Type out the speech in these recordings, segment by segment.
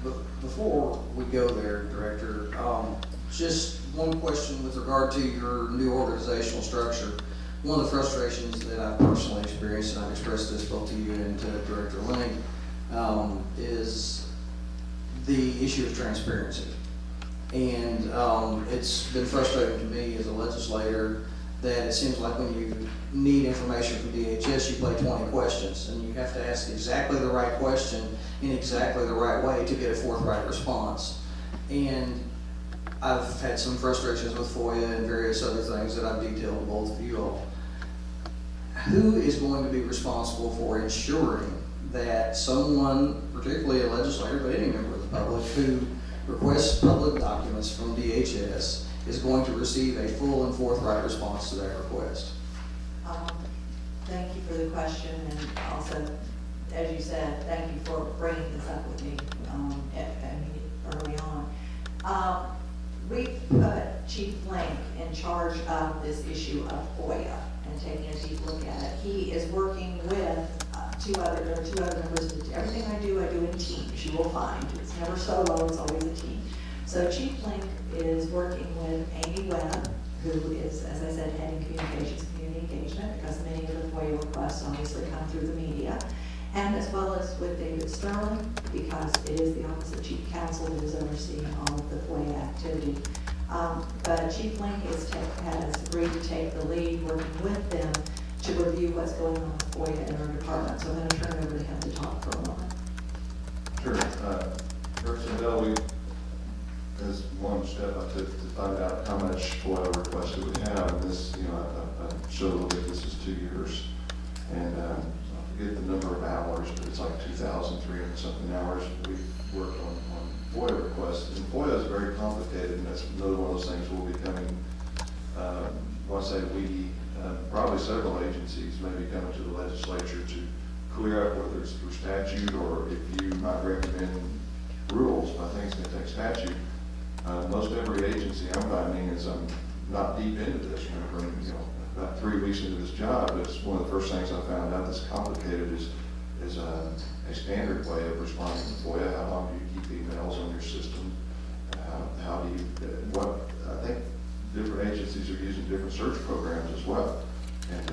Before we go there, Director, just one question with regard to your new organizational structure. One of the frustrations that I've personally experienced, and I've expressed this both to you and to Director Linck, is the issue of transparency. And it's been frustrating to me as a legislator that it seems like when you need information from DHS, you play 20 questions, and you have to ask exactly the right question in exactly the right way to get a forthright response. And I've had some frustrations with FOIA and various other things that I've detailed to both of you all. Who is going to be responsible for ensuring that someone, particularly a legislator, but any member of the public, who requests public documents from DHS is going to receive a full and forthright response to that request? Thank you for the question, and also, as you said, thank you for bringing this up with me early on. We put Chief Linck in charge of this issue of FOIA and taking a deep look at it. He is working with two other members. Everything I do in teams, you will find. It's never solo, it's always a team. So Chief Linck is working with Amy Webb, who is, as I said, heading communications, community engagement, because many of the FOIA requests obviously come through the media, and as well as with David Sterling, because it is the Office of Chief Counsel that is overseeing all of the FOIA activity. But Chief Linck has agreed to take the lead, working with them to review what's going on with FOIA in our department. So I'm going to turn it over to him to talk for a moment. Sure. First of all, as one step I took to find out how much FOIA requests do we have, and this, I showed a little bit, this is 2 years, and I forget the number of hours, but it's like 2,300 something hours we've worked on FOIA requests. And FOIA is very complicated, and that's another one of those things we'll be coming, when I say we, probably several agencies may be coming to the legislature to clear up whether it's through statute or if you might recommend rules. I think it's going to take statute. Most every agency I'm finding is I'm not deep into this. Remember, about 3 weeks into this job, it's one of the first things I found out that's complicated is a standard way of responding to FOIA. How long do you keep emails on your system? How do you, I think different agencies are using different search programs as well. And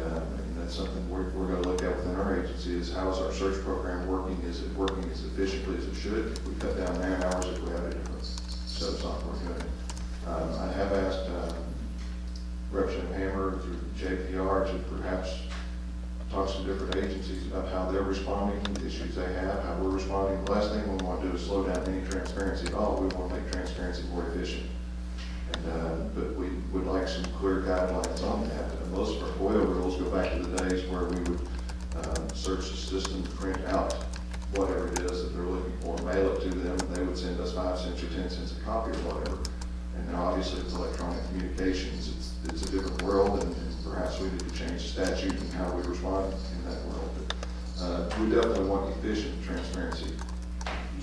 that's something we're going to look at within our agency is how is our search program working? Is it working as efficiently as it should? If we cut down man hours, if we have a different set of software doing it. I have asked Representative Hammer through JPR to perhaps talk to some different agencies about how they're responding to the issues they have, how we're responding. The last thing we want to do is slow down any transparency at all. We want to make transparency more efficient. But we would like some clear guidelines on that. Most of our FOIA rules go back to the days where we would search the system, print out whatever it is that they're looking for, mail it to them, and they would send us 5 cents or 10 cents a copy or whatever. And now obviously it's electronic communications. It's a different world, and perhaps we need to change the statute and how we respond in that world. But we definitely want efficient transparency.